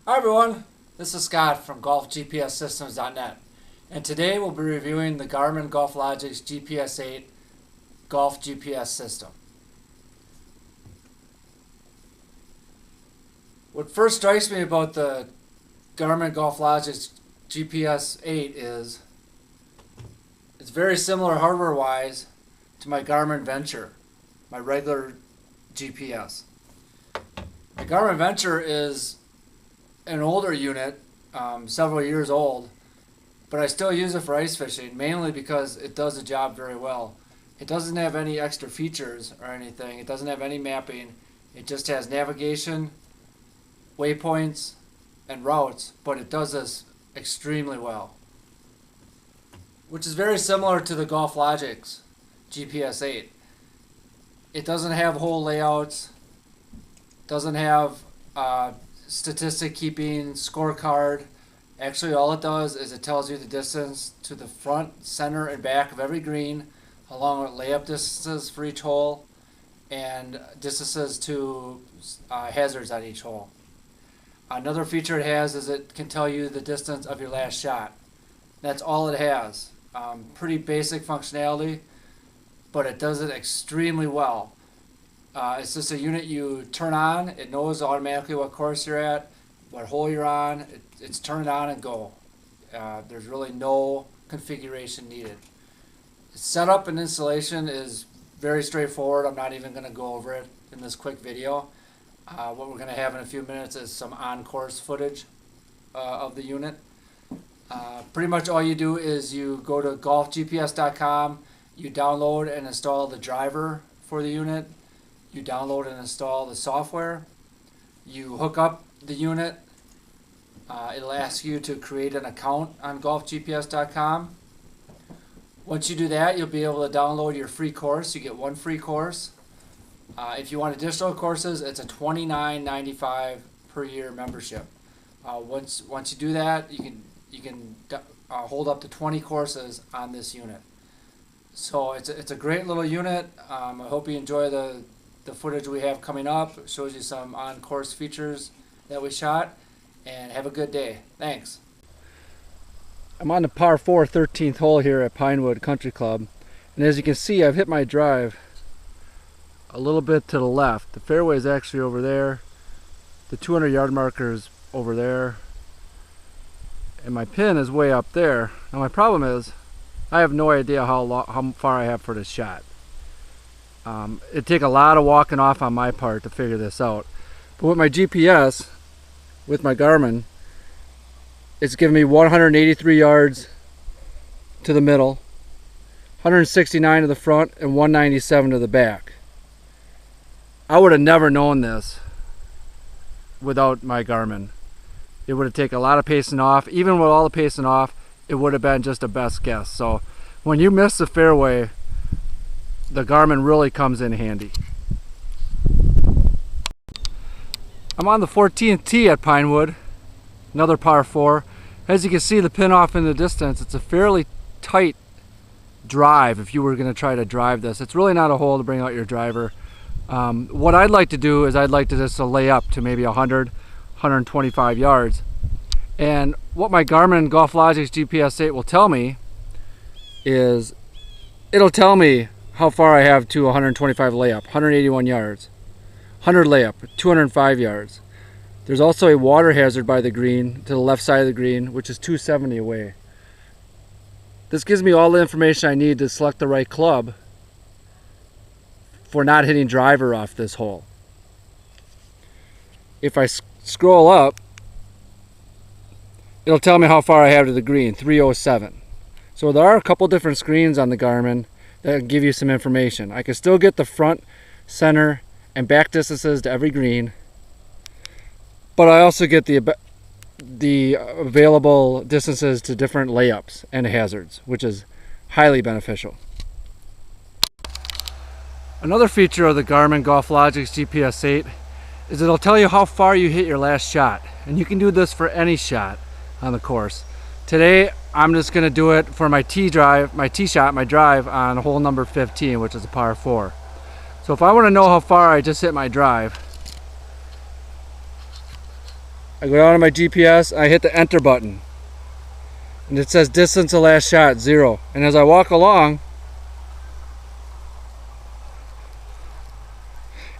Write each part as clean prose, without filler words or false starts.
Hi everyone, this is Scott from GolfGPSsystems.net, and today we'll be reviewing the Garmin GolfLogix GPS-8 Golf GPS system. What first strikes me about the Garmin GolfLogix GPS-8 is it's very similar hardware-wise to my Garmin Venture, my regular GPS. The Garmin Venture is an older unit, several years old, but I still use it for ice fishing, mainly because it does the job very well. It doesn't have any extra features or anything. It doesn't have any mapping. It just has navigation, waypoints, and routes, but it does this extremely well, which is very similar to the GolfLogix GPS-8. It doesn't have whole layouts, doesn't have statistic keeping, scorecard. Actually, all it does is it tells you the distance to the front, center, and back of every green, along with layup distances for each hole and distances to hazards on each hole. Another feature it has is it can tell you the distance of your last shot. That's all it has. Pretty basic functionality, but it does it extremely well. It's just a unit you turn on. It knows automatically what course you're at, what hole you're on. It's turned on and go. There's really no configuration needed. Setup and installation is very straightforward. I'm not even going to go over it in this quick video. What we're going to have in a few minutes is some on-course footage of the unit. Pretty much all you do is you go to golfgps.com, you download and install the driver for the unit. You download and install the software. You hook up the unit. It'll ask you to create an account on golfgps.com. Once you do that, you'll be able to download your free course. You get one free course. If you want additional courses, it's a $29.95 per year membership. Once you do that, you can hold up to 20 courses on this unit. So it's a great little unit. I hope you enjoy the footage we have coming up. It shows you some on-course features that we shot, and have a good day. Thanks. I'm on the par 4 13th hole here at Pinewood Country Club, and as you can see, I've hit my drive a little bit to the left. The fairway is actually over there, the 200-yard marker is over there, and my pin is way up there. Now my problem is I have no idea how far I have for this shot. It'd take a lot of walking off on my part to figure this out. But with my GPS, with my Garmin, it's giving me 183 yards to the middle, 169 to the front, and 197 to the back. I would have never known this without my Garmin. It would have taken a lot of pacing off. Even with all the pacing off, it would have been just a best guess. So when you miss the fairway, the Garmin really comes in handy. I'm on the 14th tee at Pinewood, another par 4. As you can see, the pin off in the distance, it's a fairly tight drive if you were going to try to drive this. It's really not a hole to bring out your driver. What I'd like to do is I'd like to just lay up to maybe 100, 125 yards. And what my Garmin GolfLogix GPS-8 will tell me is it'll tell me how far I have to 125 layup, 181 yards, 100 layup, 205 yards. There's also a water hazard by the green to the left side of the green, which is 270 away. This gives me all the information I need to select the right club for not hitting driver off this hole. If I scroll up, it'll tell me how far I have to the green, 307. So there are a couple different screens on the Garmin that give you some information. I can still get the front, center, and back distances to every green, but I also get the available distances to different layups and hazards, which is highly beneficial. Another feature of the Garmin GolfLogix GPS-8 is it'll tell you how far you hit your last shot, and you can do this for any shot on the course. Today I'm just going to do it for my tee drive, my drive on hole number 15, which is a par 4. So if I want to know how far I just hit my drive, I go down to my GPS, I hit the enter button, and it says distance to last shot 0. And as I walk along,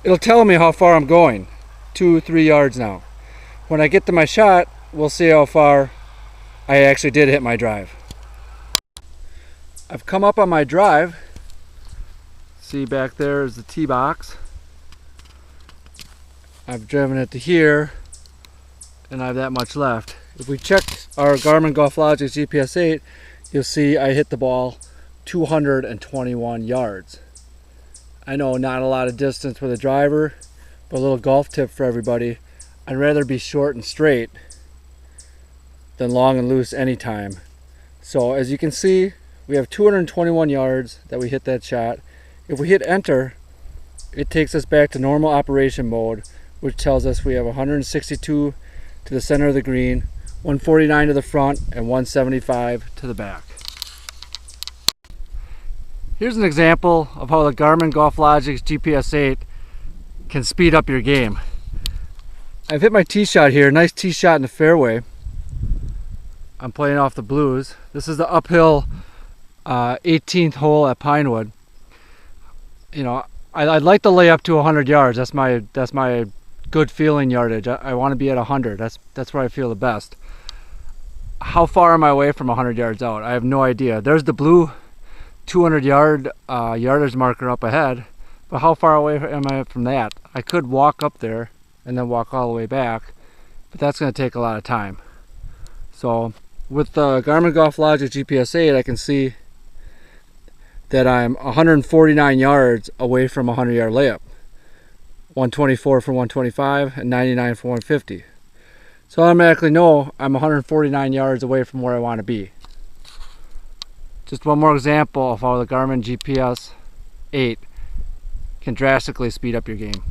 it'll tell me how far I'm going, 2-3 yards now. When I get to my shot, we'll see how far I actually did hit my drive. I've come up on my drive. See, back there is the tee box. I've driven it to here, and I have that much left. If we check our Garmin GolfLogix GPS-8, you'll see I hit the ball 221 yards. I know not a lot of distance with a driver, but a little golf tip for everybody. I'd rather be short and straight than long and loose anytime. So as you can see, we have 221 yards that we hit that shot. If we hit enter, it takes us back to normal operation mode, which tells us we have 162 to the center of the green, 149 to the front, and 175 to the back. Here's an example of how the Garmin GolfLogix GPS-8 can speed up your game. I've hit my tee shot here, nice tee shot in the fairway. I'm playing off the blues. This is the uphill 18th hole at Pinewood. You know, I'd like to lay up to 100 yards. That's my good feeling yardage. I want to be at 100. That's where I feel the best. How far am I away from 100 yards out? I have no idea. There's the blue 200 yard yardage marker up ahead, but how far away am I from that? I could walk up there and then walk all the way back, but that's going to take a lot of time. So with the Garmin GolfLogix GPS-8, I can see that I'm 149 yards away from a 100-yard layup. 124 for 125 and 99 for 150. So I automatically know I'm 149 yards away from where I want to be. Just one more example of how the Garmin GPS-8 can drastically speed up your game.